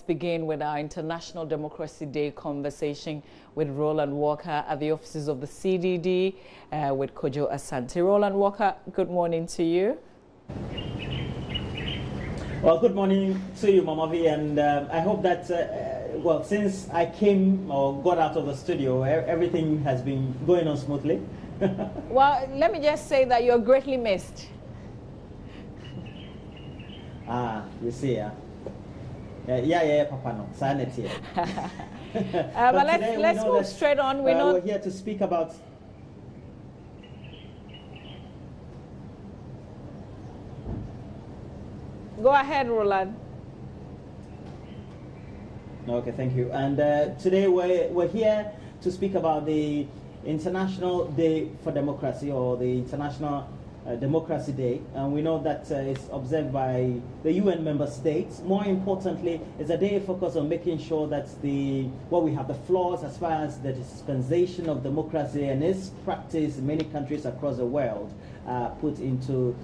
Begin with our International Democracy Day conversation with Roland Walker at the offices of the CDD with Kojo Asante. Roland Walker, good morning to you. Well, good morning to you, Mama V, and I hope that, well, since I came or got out of the studio, everything has been going on smoothly. Well, let me just say that you're greatly missed. You see, yeah, Papa, no, sanity. But let's move straight on. We're here to speak about. Go ahead, Roland. Okay, thank you. And today we're here to speak about the International Day for Democracy, or the International Democracy Day, and we know that it's observed by the UN member states. More importantly, it's a day focused on making sure that we have the flaws as far as the dispensation of democracy and its practice in many countries across the world put into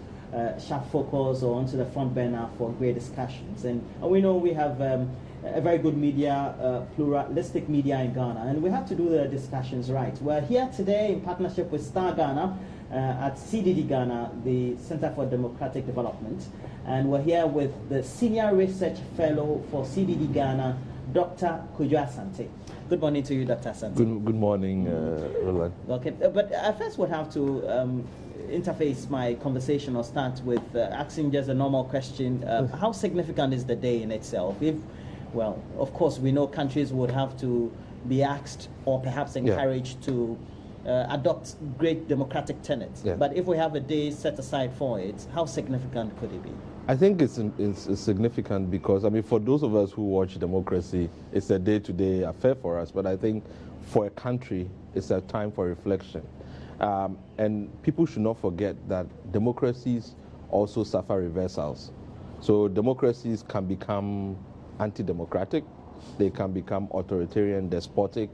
sharp focus or onto the front burner for great discussions. And we know we have a very good media, pluralistic media in Ghana, and we have to do the discussions right. We're here today in partnership with Star Ghana at CDD Ghana, the Center for Democratic Development, and we're here with the Senior Research Fellow for CDD Ghana, Dr. Kojo Asante. Good morning to you, Dr. Asante. Good morning, Roland. Okay, but I first would have to interface my conversation or start with asking just a normal question. How significant is the day in itself? Well, of course, we know countries would have to be asked or perhaps encouraged to adopt great democratic tenets. Yeah. But if we have a day set aside for it, how significant could it be? I think it's significant because, I mean, for those of us who watch democracy, it's a day-to-day affair for us. But I think for a country, it's a time for reflection. And people should not forget that democracies also suffer reversals. So democracies can become anti-democratic, they can become authoritarian, despotic.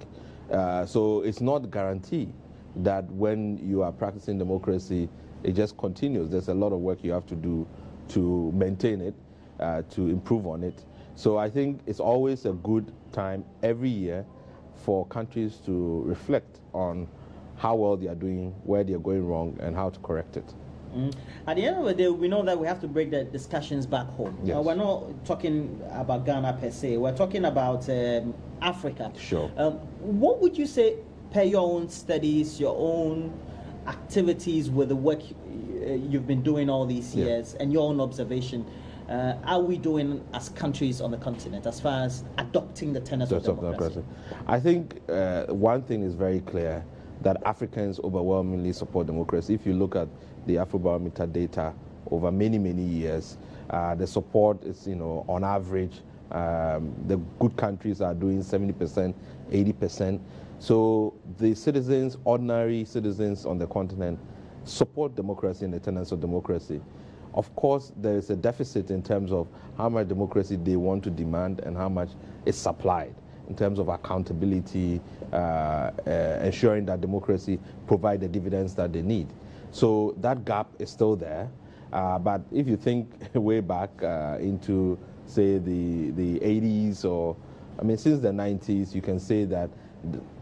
So it's not guaranteed that when you are practicing democracy, it just continues. There's a lot of work you have to do to maintain it, to improve on it. So I think it's always a good time every year for countries to reflect on how well they are doing, where they are going wrong, and how to correct it. At the end of the day, we know that we have to break the discussions back home. Yes. We're not talking about Ghana per se. We're talking about Africa. Sure. What would you say, per your own studies, your own activities with the work you've been doing all these years, and your own observation, are we doing as countries on the continent as far as adopting the tenets of democracy? I think one thing is very clear, that Africans overwhelmingly support democracy. If you look at the Afrobarometer data over many, many years, the support is, on average, the good countries are doing 70%, 80%. So the citizens, ordinary citizens on the continent, support democracy and the tenets of democracy. Of course, there is a deficit in terms of how much democracy they want to demand and how much is supplied, in terms of accountability, ensuring that democracy provide the dividends that they need. So that gap is still there. But if you think way back into, say, the 80s, or, since the 90s, you can say that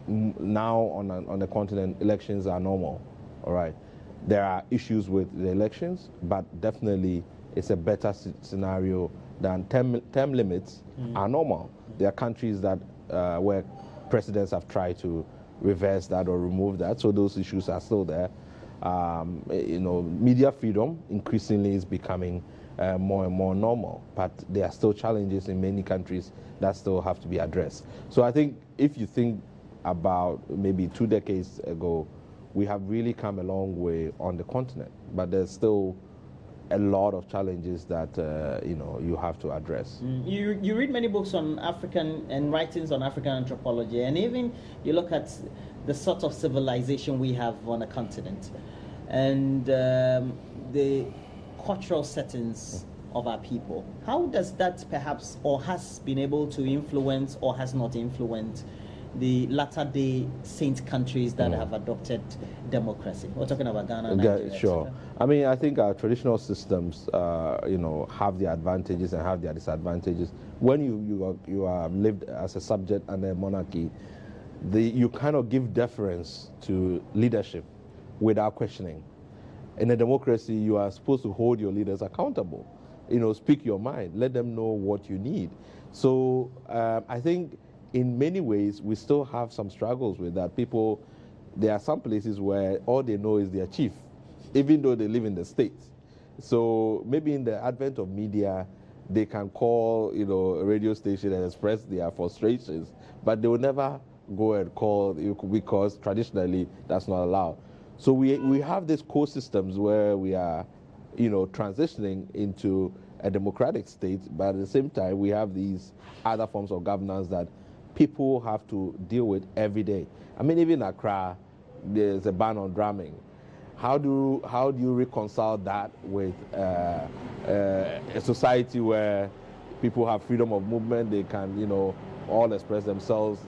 now on the continent, elections are normal, all right? There are issues with the elections, but definitely it's a better scenario than term limits are normal. There are countries that where presidents have tried to reverse that or remove that, so those issues are still there. Media freedom increasingly is becoming more and more normal, but there are still challenges in many countries that still have to be addressed. So I think if you think about maybe 2 decades ago, we have really come a long way on the continent, but there's still a lot of challenges that you have to address. You read many books on African and writings on African anthropology, and even you look at the sort of civilization we have on the continent, and the cultural settings of our people. How does that perhaps, or has been able to influence, or has not influenced the latter-day saint countries that have adopted democracy? We're talking about Ghana, Nigeria, sure. etc. I mean, I think our traditional systems, have their advantages and have their disadvantages. When you are lived as a subject under a monarchy, you kind of give deference to leadership without questioning. In a democracy, you are supposed to hold your leaders accountable. Speak your mind. Let them know what you need. So I think in many ways, we still have some struggles with that. There are some places where all they know is their chief, even though they live in the States. So maybe in the advent of media, they can call, a radio station and express their frustrations, but they will never go and call because traditionally that's not allowed. So we have these core systems where we are, transitioning into a democratic state, but at the same time, we have these other forms of governance that people have to deal with every day. I mean, even in Accra, there's a ban on drumming. How do you reconcile that with a society where people have freedom of movement, they can, all express themselves?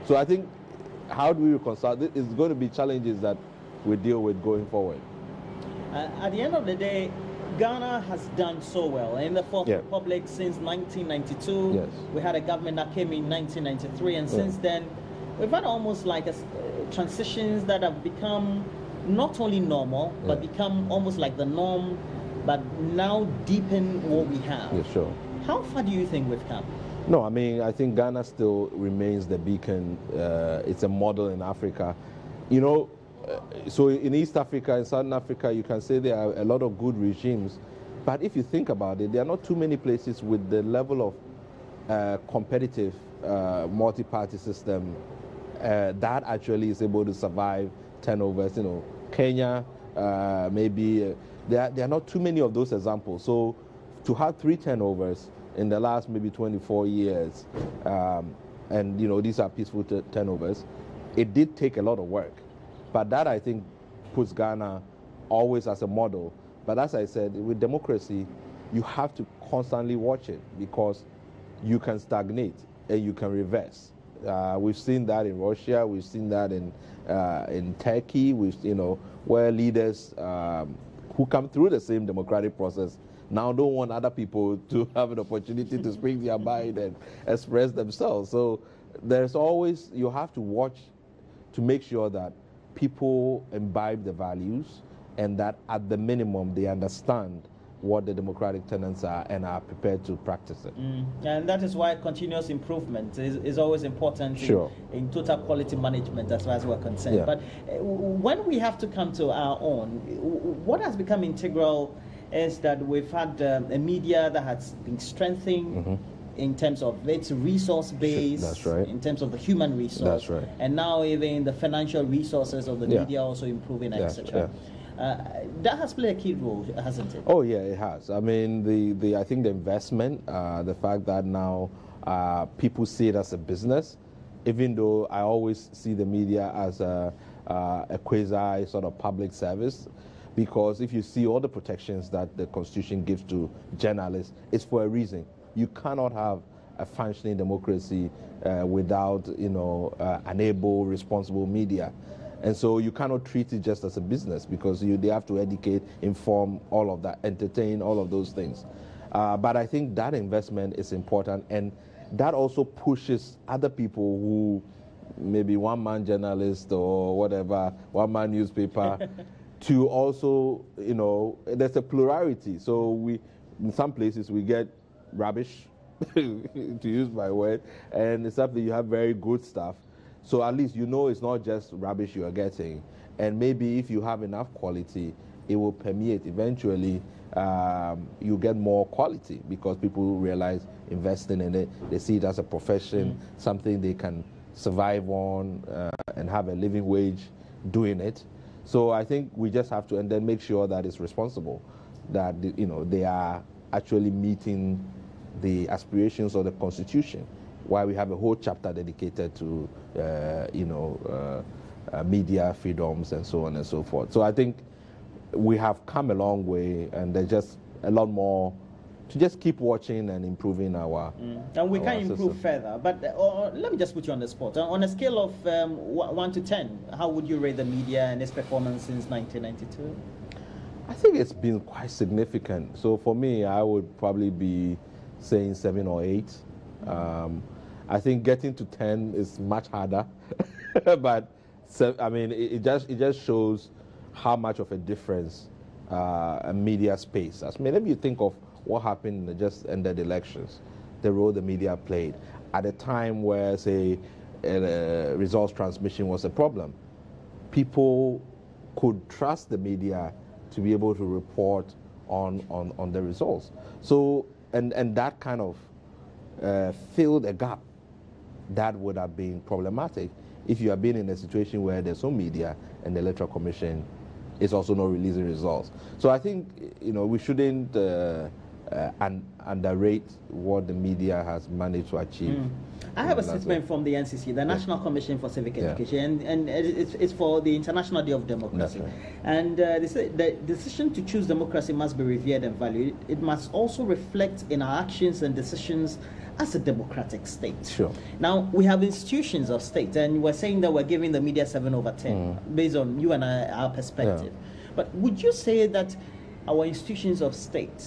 So I think, how do we reconcile? It's going to be challenges that we deal with going forward. At the end of the day, Ghana has done so well. In the Fourth Republic since 1992, yes. We had a government that came in 1993, and since then, we've had almost like transitions that have become not only normal, but become almost like the norm, but now deepen what we have. Yeah, sure. How far do you think we've come? No, I mean, I think Ghana still remains the beacon. It's a model in Africa. So in East Africa, in Southern Africa, you can say there are a lot of good regimes. But if you think about it, there are not too many places with the level of competitive multi-party system that actually is able to survive turnovers. Kenya, maybe. There are not too many of those examples. So to have 3 turnovers in the last maybe 24 years, and these are peaceful turnovers, it did take a lot of work. But that, I think, puts Ghana always as a model. But as I said, with democracy, you have to constantly watch it because you can stagnate and you can reverse. We've seen that in Russia. We've seen that in Turkey. Where leaders who come through the same democratic process now don't want other people to have an opportunity to speak their mind and express themselves. So you have to watch to make sure that people imbibe the values and that at the minimum they understand what the democratic tenets are and are prepared to practice it. And that is why continuous improvement is always important in total quality management as far as we're concerned. Yeah. But when we have to come to our own, what has become integral is that we've had a media that has been strengthening in terms of its resource base, that's right. in terms of the human resource, that's right. And now even the financial resources of the media also improving, etc. That has played a key role, hasn't it? Oh yeah, it has. I mean, I think the investment, the fact that now people see it as a business, even though I always see the media as a quasi sort of public service, because if you see all the protections that the Constitution gives to journalists, it's for a reason. You cannot have a functioning democracy without, an able, responsible media. And so you cannot treat it just as a business because they have to educate, inform, all of that, entertain, all of those things. But I think that investment is important, and that also pushes other people who maybe one-man journalist or whatever, one-man newspaper, to also, there's a plurality. So in some places we get rubbish, to use my word, and in some places you have very good stuff. So at least it's not just rubbish you are getting. And maybe if you have enough quality, it will permeate. Eventually, you get more quality because people realize investing in it, they see it as a profession, something they can survive on and have a living wage doing it. So I think we just have to, and then make sure that it's responsible, that they are actually meeting the aspirations of the Constitution. Why we have a whole chapter dedicated to, media freedoms and so on and so forth. So I think we have come a long way, and there's just a lot more just keep watching and improving and we can improve further. But let me just put you on the spot. On a scale of 1 to 10, how would you rate the media and its performance since 1992? I think it's been quite significant. So for me, I would probably be saying 7 or 8. I think getting to 10 is much harder, but I mean, it just shows how much of a difference a media space. I mean, if you think of what happened in the just ended elections, the role the media played at a time where, say, results transmission was a problem, people could trust the media to be able to report on the results. So, and that kind of filled a gap that would have been problematic if you have been in a situation where there's no media and the Electoral Commission is also not releasing results. So I think, you know, we shouldn't underrate what the media has managed to achieve. I have a statement from the NCC, the National Commission for Civic Education, and it's for the International Day of Democracy. Right. And they say the decision to choose democracy must be revered and valued. It must also reflect in our actions and decisions as a democratic state. Sure. Now, we have institutions of state, and we're saying that we're giving the media 7 over 10, based on you and our perspective. Yeah. But would you say that our institutions of state,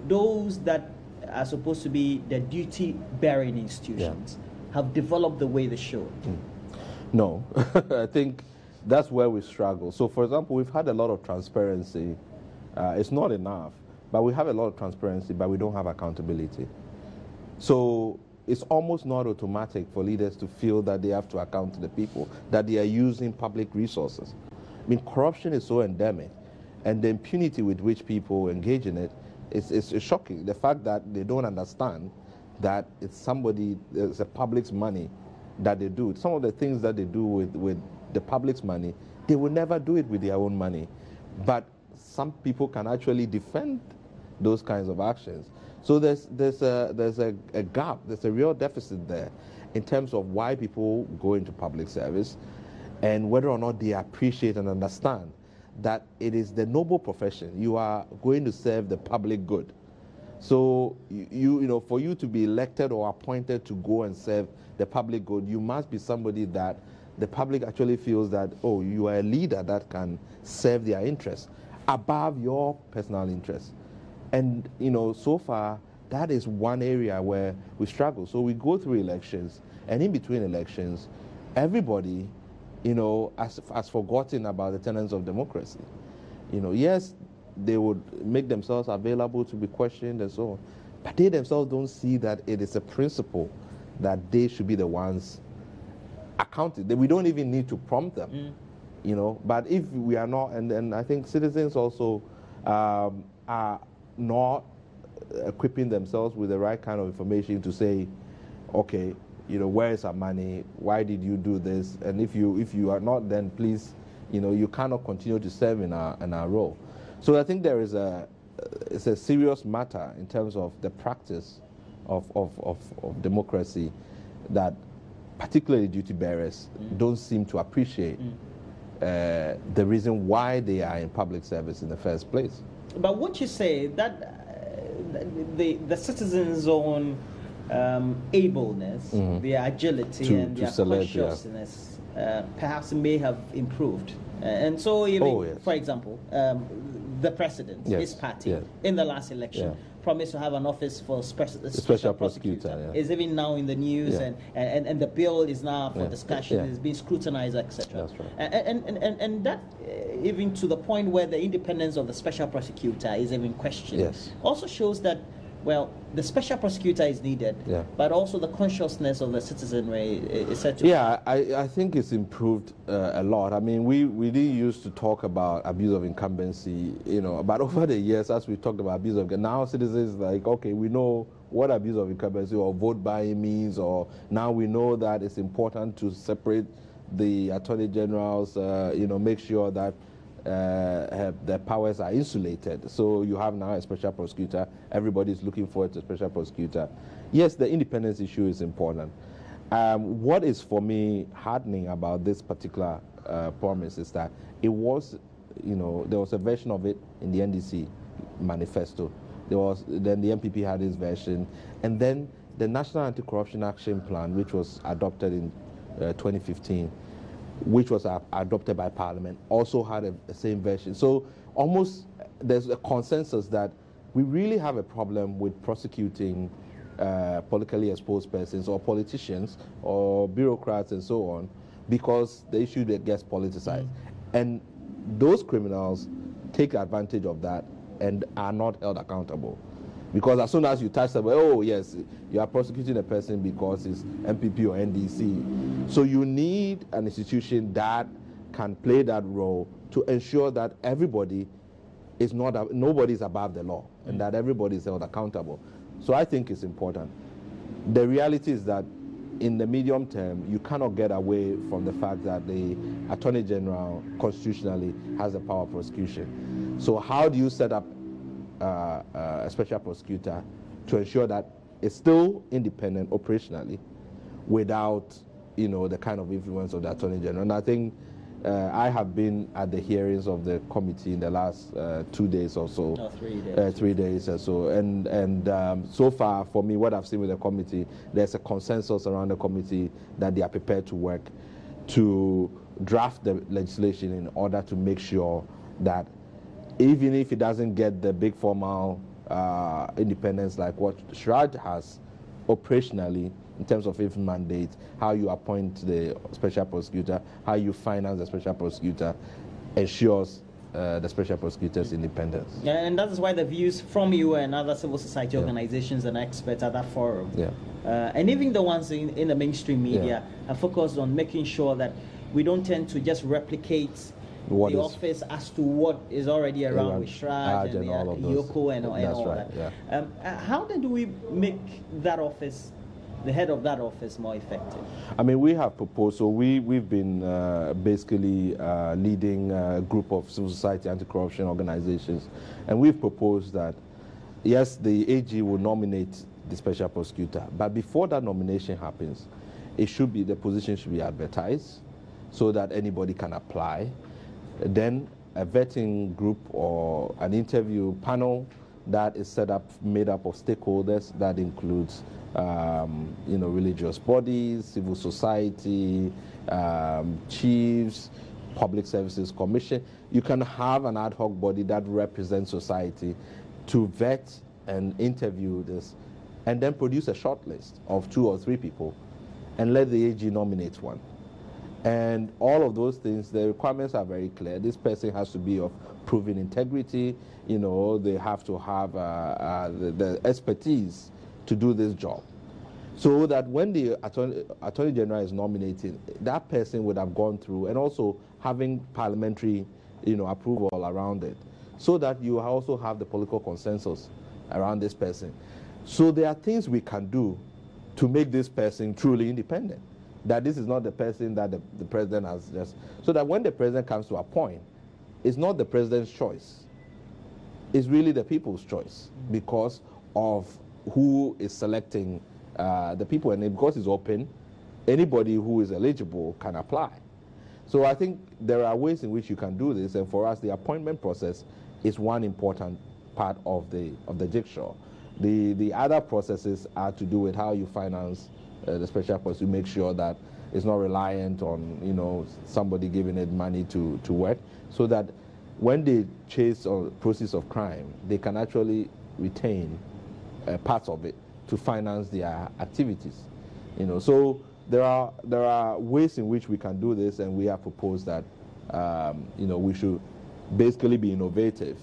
those that are supposed to be the duty-bearing institutions, have developed the way they should? No. I think that's where we struggle. So, for example, we've had a lot of transparency. It's not enough, but we have a lot of transparency, but we don't have accountability. So it's almost not automatic for leaders to feel that they have to account to the people, that they are using public resources. I mean, corruption is so endemic, and the impunity with which people engage in it is shocking. The fact that they don't understand that it's a public's money that they do. Some of the things that they do with the public's money, they will never do it with their own money. But some people can actually defend those kinds of actions. So there's a gap, there's a real deficit there in terms of why people go into public service and whether or not they appreciate and understand that it is the noble profession. You are going to serve the public good. So you know, for you to be elected or appointed to go and serve the public good, you must be somebody that the public actually feels that, oh, you are a leader that can serve their interests above your personal interests. And, you know, so far, that is one area where we struggle. So we go through elections, and in between elections, everybody, you know, has forgotten about the tenets of democracy. You know, yes, they would make themselves available to be questioned and so on, but they themselves don't see that it is a principle that they should be the ones accounted. We don't even need to prompt them, you know. But if we are not, and I think citizens also are not equipping themselves with the right kind of information to say, okay, you know, where is our money? Why did you do this? And if you are not, then please, you know, you cannot continue to serve in our role. So I think there is it's a serious matter in terms of the practice of democracy that particularly duty bearers don't seem to appreciate the reason why they are in public service in the first place. But would you say that the citizens' own ableness, their agility, and their consciousness perhaps may have improved? And so, even, for example, the president, his party, in the last election, promised to have an office for special prosecutor. Is even now in the news, and the bill is now for discussion, is being scrutinized, etc. That's right. And that, even to the point where the independence of the special prosecutor is even questioned, also shows that, well, the special prosecutor is needed, but also the consciousness of the citizenry is said to. Yeah, I think it's improved a lot. I mean, we didn't used to talk about abuse of incumbency, you know, but over the years, as we talked about abuse of, now citizens like, okay, we know what abuse of incumbency or vote buying means, or now we know that it's important to separate the attorney generals, you know, make sure that their powers are insulated. So you have now a special prosecutor. Everybody's looking forward to a special prosecutor. Yes, the independence issue is important. What is for me heartening about this particular promise is that it was, you know, there was a version of it in the NDC manifesto Then the MPP had its version, and then the National Anti-Corruption Action Plan, which was adopted in 2015, which was adopted by Parliament, also had the same version. So almost there's a consensus that we really have a problem with prosecuting politically exposed persons or politicians or bureaucrats and so on, because the issue that gets politicized. And those criminals take advantage of that and are not held accountable. Because as soon as you touch them, oh yes, you are prosecuting a person because it's MPP or NDC. So you need an institution that can play that role to ensure that everybody is nobody is above the law, and that everybody is held accountable. So I think it's important. The reality is that in the medium term, you cannot get away from the fact that the Attorney General constitutionally has the power of prosecution. So how do you set up a special prosecutor to ensure that it's still independent operationally without, the kind of influence of the Attorney General? And I think I have been at the hearings of the committee in the last 2 days or so. No, 3 days. 3 days or so. And so far, for me, what I've seen with the committee, there's a consensus around the committee that they are prepared to work to draft the legislation in order to make sure that even if it doesn't get the big formal independence like what Shraj has operationally, in terms of its mandate, how you appoint the special prosecutor, how you finance the special prosecutor, ensures the special prosecutor's independence. Yeah, and that is why the views from you and other civil society organizations and experts at that forum, and even the ones in the mainstream media, are focused on making sure that we don't tend to just replicate the office as to what is already around with Shraj and all of those, Yoko and all that. Yeah. How then do we make that office, the head of that office, more effective? I mean, we have proposed, so we've been basically leading a group of civil society anti-corruption organizations, and we've proposed that, yes, the AG will nominate the special prosecutor, but before that nomination happens, the position should be advertised so that anybody can apply. Then a vetting group or an interview panel that is set up, made up of stakeholders, that includes religious bodies, civil society, chiefs, public services commission. You can have an ad hoc body that represents society to vet and interview this, and then produce a short list of 2 or 3 people and let the AG nominate one. And all of those things, the requirements are very clear. This person has to be of proven integrity. They have to have the expertise to do this job. So that when the Attorney General is nominating, that person would have gone through, and also having parliamentary approval around it, so that you also have the political consensus around this person. So there are things we can do to make this person truly independent. That this is not the person that the president has just... So that when the president comes to appoint, it's not the president's choice. It's really the people's choice because of who is selecting the people. And because it's open, anybody who is eligible can apply. So I think there are ways in which you can do this. And for us, the appointment process is one important part of the jigsaw. The other processes are to do with how you finance the special force, to make sure that it's not reliant on somebody giving it money to work, so that when they chase or proceeds of crime, they can actually retain parts of it to finance their activities. So there are ways in which we can do this, and we have proposed that we should basically be innovative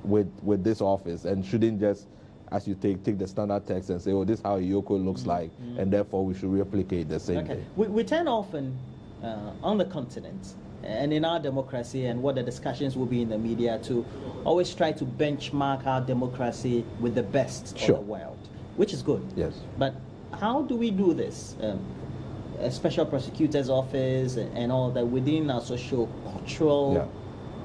with this office, and shouldn't just, as you take the standard text and say, oh, this is how Yoko looks like, and therefore we should replicate the same thing. We tend often on the continent and in our democracy, and what the discussions will be in the media, to always try to benchmark our democracy with the best of the world, which is good. Yes. But how do we do this? A special prosecutor's office and all that within our socio-cultural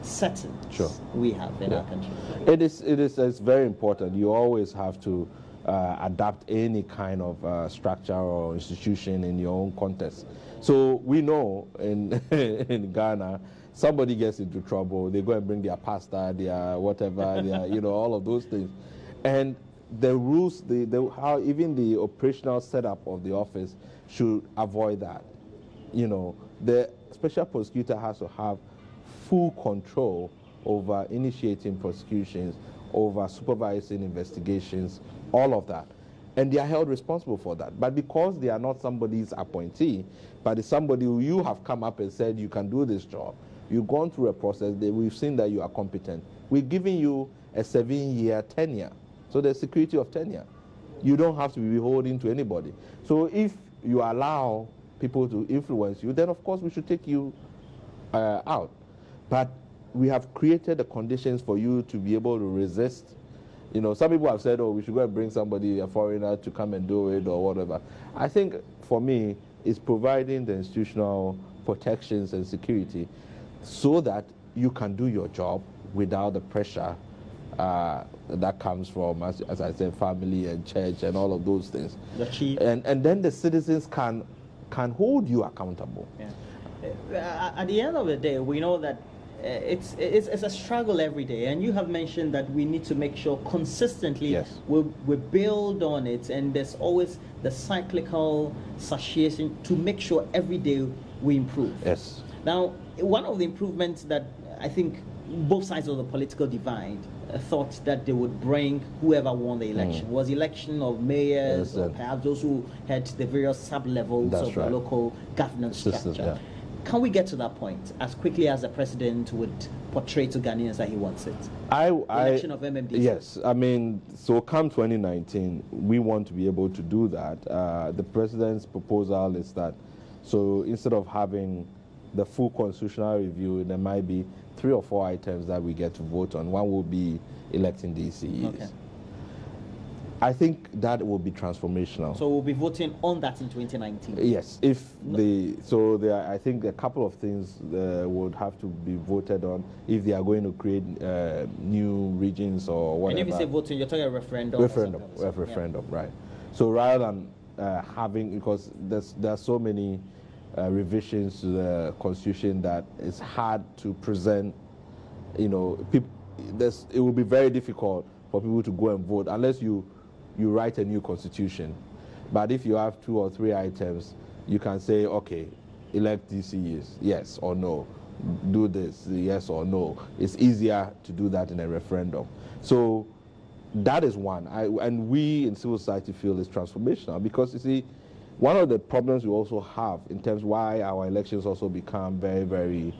settings we have in our country. It's very important. You always have to adapt any kind of structure or institution in your own context. So we know in in Ghana, somebody gets into trouble, they go and bring their pastor, their whatever, their, all of those things. And the rules, how even the operational setup of the office should avoid that. You know, the special prosecutor has to have full control over initiating prosecutions, over supervising investigations, all of that. And they are held responsible for that. But because they are not somebody's appointee, but it's somebody who you have come up and said you can do this job, you've gone through a process, we've seen that you are competent. We've given you a 7-year tenure. So there's security of tenure. You don't have to be beholden to anybody. So if you allow people to influence you, then of course we should take you out. But we have created the conditions for you to be able to resist. You know, some people have said, oh, we should go and bring somebody, a foreigner, to come and do it or whatever. I think for me, it's providing the institutional protections and security so that you can do your job without the pressure that comes from, as I said, family and church and all of those things. And then the citizens can hold you accountable. Yeah. At the end of the day, we know that it's a struggle every day, and you have mentioned that we need to make sure consistently yes. we build on it, and there's always the cyclical satiation to make sure every day we improve. Yes. Now, one of the improvements that I think both sides of the political divide thought that they would bring whoever won the election was election of mayors, or perhaps those who had the various sub-levels of the local governance structure. Yeah. Can we get to that point as quickly as the president would portray to Ghanaians that he wants it? Election of MMDC. Yes, I mean, so come 2019, we want to be able to do that. The president's proposal is that, so instead of having the full constitutional review, there might be 3 or 4 items that we get to vote on. One will be electing DCEs. Okay. I think that will be transformational. So we'll be voting on that in 2019? Yes. I think a couple of things would have to be voted on if they are going to create new regions or whatever. And if you say voting, you're talking a referendum? Referendum, right. So rather than having, because there are so many revisions to the Constitution that it's hard to present, you know, it will be very difficult for people to go and vote unless you write a new constitution. But if you have 2 or 3 items, you can say, okay, elect DCEs, yes or no. Do this, yes or no. It's easier to do that in a referendum. So that is one. And we in civil society feel it's transformational because, you see, one of the problems we also have in terms of why our elections also become very, very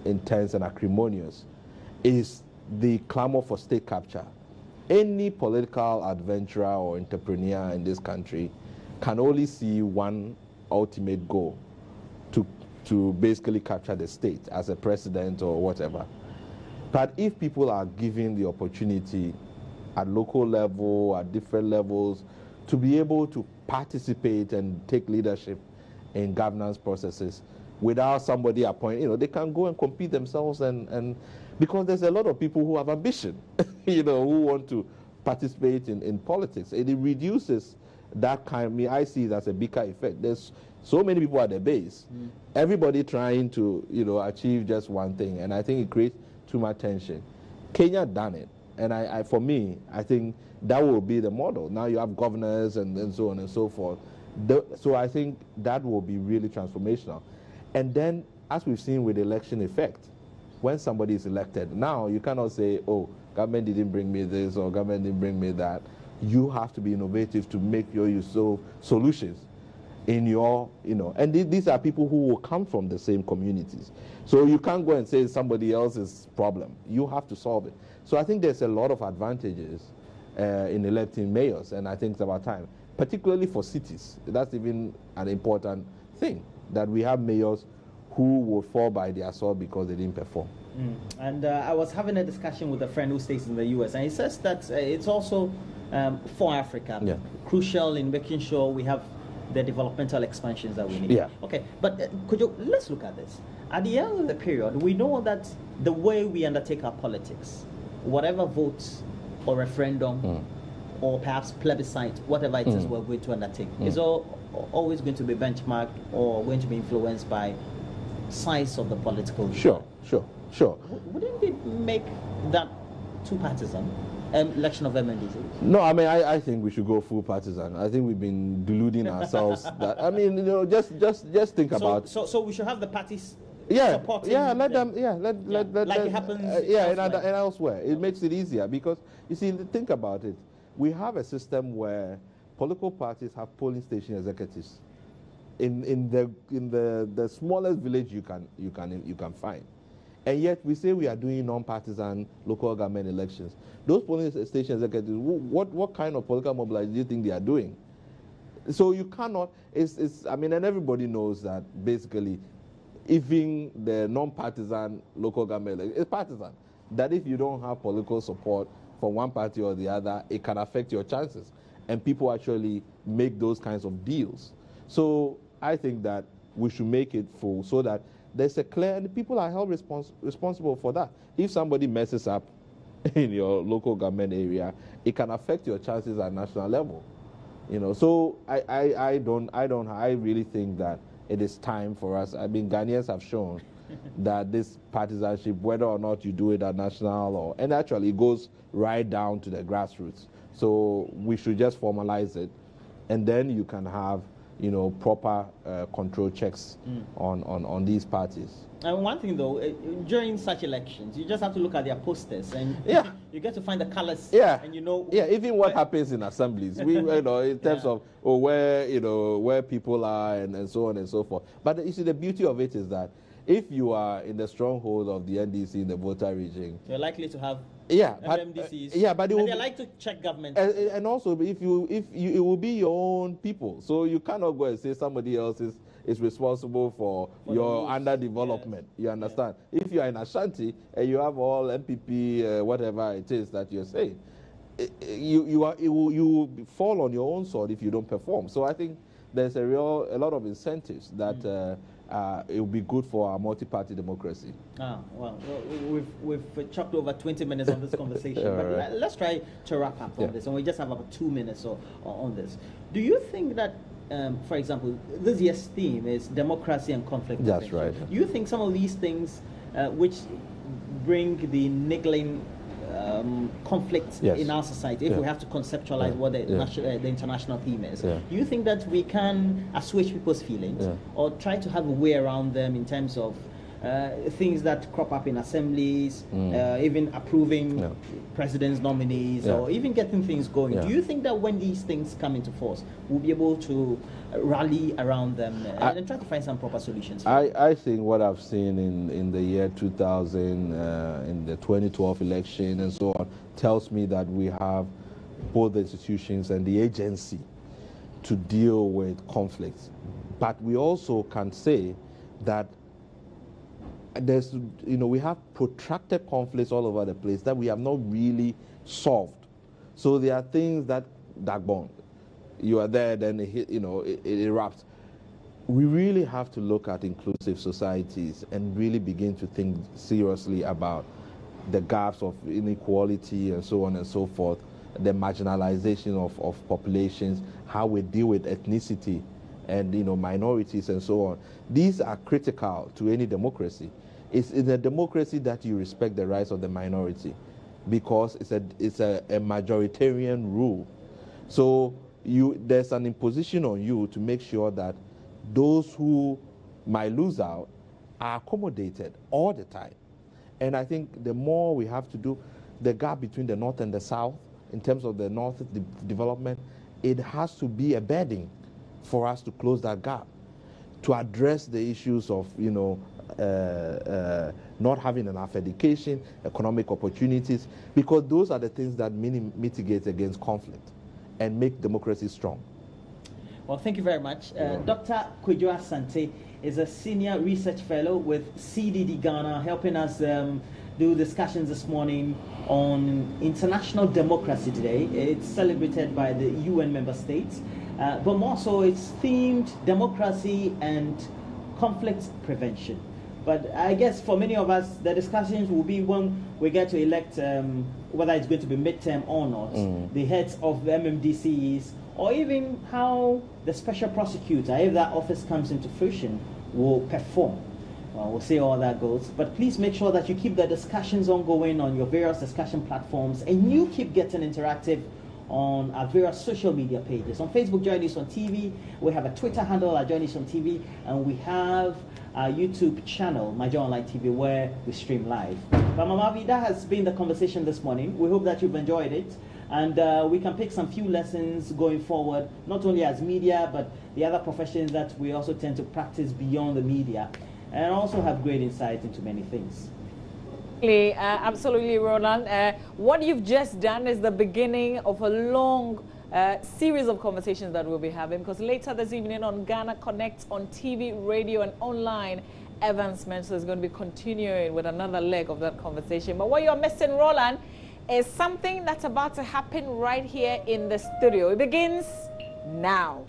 intense and acrimonious is the clamor for state capture. Any political adventurer or entrepreneur in this country can only see one ultimate goal, to basically capture the state as a president or whatever. But if people are given the opportunity at local level, at different levels, to be able to participate and take leadership in governance processes without somebody appointing, you know, they can go and compete themselves and because there's a lot of people who have ambition, you know, who want to participate in politics. And it reduces that kind of, I see it as a bigger effect. There's so many people at the base, everybody trying to, you know, achieve just one thing. And I think it creates too much tension. Kenya done it. And for me, I think that will be the model. Now you have governors and so on and so forth. So I think that will be really transformational. And then, as we've seen with election effect, when somebody is elected, now you cannot say, oh, government didn't bring me this or government didn't bring me that. You have to be innovative to make your use of solutions in your, you know, and these are people who will come from the same communities. So you can't go and say it's somebody else's problem. You have to solve it. So I think there's a lot of advantages in electing mayors, and I think it's about time, particularly for cities. That's even an important thing, that we have mayors who will fall by their sword because they didn't perform. And I was having a discussion with a friend who stays in the US, and he says that it's also for Africa crucial in making sure we have the developmental expansions that we need. Yeah. Okay, but let's look at this. At the end of the period, we know that the way we undertake our politics, whatever votes or referendum or perhaps plebiscite, whatever it is we're going to undertake, is always going to be benchmarked or going to be influenced by size of the political. Sure. Wouldn't it make that too partisan? election of MNDC? No, I mean, I think we should go full partisan. I think we've been deluding ourselves. That I mean, you know, just think about. So we should have the parties. Yeah, supporting let them. let Like it happens and elsewhere. It makes it easier because you see, think about it. We have a system where political parties have polling station executives in the smallest village you can find, and yet we say we are doing non-partisan local government elections. Those polling station executives, what kind of political mobilization do you think they are doing? So you cannot. I mean, and everybody knows that basically, even the non-partisan local government election is partisan. That if you don't have political support for one party or the other, it can affect your chances. And people actually make those kinds of deals. So I think that we should make it full so that there's a clear, and people are held responsible for that. If somebody messes up in your local government area, it can affect your chances at national level. You know, so I really think that it is time for us. I mean, Ghanaians have shown that this partisanship, whether or not you do it at national and actually it goes right down to the grassroots. So we should just formalize it, and then you can have, you know, proper control checks on these parties. And one thing though, during such elections, you just have to look at their posters, and you get to find the colors. And you know. Yeah, even what happens in assemblies, we you know, in terms of where people are and so on and so forth. But you see, the beauty of it is that if you are in the stronghold of the NDC in the voter region, you're likely to have MMDCs. But they like to check government. And also, if you, it will be your own people, so you cannot go and say somebody else is responsible for your underdevelopment. You understand? If you are in Ashanti and you have all MPP, whatever it is that you're saying, you will fall on your own sword if you don't perform. So I think there's a lot of incentives that it will be good for our multi-party democracy. Well, we've chopped over 20 minutes on this conversation, but let's try to wrap up on this, and we just have about 2 minutes on this. Do you think that, for example, this year's theme is democracy and conflict? That's right. Do you think some of these things which bring the niggling conflict in our society, if we have to conceptualize what the international theme is, do you think that we can assuage people's feelings or try to have a way around them in terms of things that crop up in assemblies, even approving president's nominees, or even getting things going? Do you think that when these things come into force, we'll be able to rally around them and try to find some proper solutions? I think what I've seen in the year 2000, in the 2012 election and so on, tells me that we have both the institutions and the agency to deal with conflicts. But we also can say that there's, we have protracted conflicts all over the place that we have not really solved. So there are things that backbone. You are there, then it erupts. We really have to look at inclusive societies and really begin to think seriously about the gaps of inequality and so on and so forth, the marginalization of populations, how we deal with ethnicity and minorities and so on. These are critical to any democracy. It's in a democracy that you respect the rights of the minority, because it's a majoritarian rule. So there's an imposition on you to make sure that those who might lose out are accommodated all the time. And I think the more we have to do, the gap between the North and the South, in terms of the North development, it has to be a bedding for us to close that gap, to address the issues of not having enough education, economic opportunities, because those are the things that mitigate against conflict and make democracy strong. Well, thank you very much. Dr. Kojo Asante is a senior research fellow with CDD Ghana, helping us do discussions this morning on International Democracy Day. It's celebrated by the UN member states, but more so it's themed democracy and conflict prevention. But I guess for many of us, the discussions will be when we get to elect, whether it's going to be midterm or not, the heads of the MMDCs, or even how the special prosecutor, if that office comes into fruition, will perform. Well, we'll see how that goes. But please make sure that you keep the discussions ongoing on your various discussion platforms, and you keep getting interactive on our various social media pages. On Facebook, JoyNews on TV. We have a Twitter handle at JoyNews on TV, and we have our YouTube channel, My Joy Online TV, where we stream live. But Mamavi, that has been the conversation this morning. We hope that you've enjoyed it, and we can pick some few lessons going forward, not only as media, but the other professions that we also tend to practice beyond the media, and also have great insight into many things. Absolutely, Roland. What you've just done is the beginning of a long series of conversations that we'll be having, because later this evening on Ghana Connect on TV, radio, and online, Evans Mensah is going to be continuing with another leg of that conversation. But what you're missing, Roland, is something that's about to happen right here in the studio. It begins now.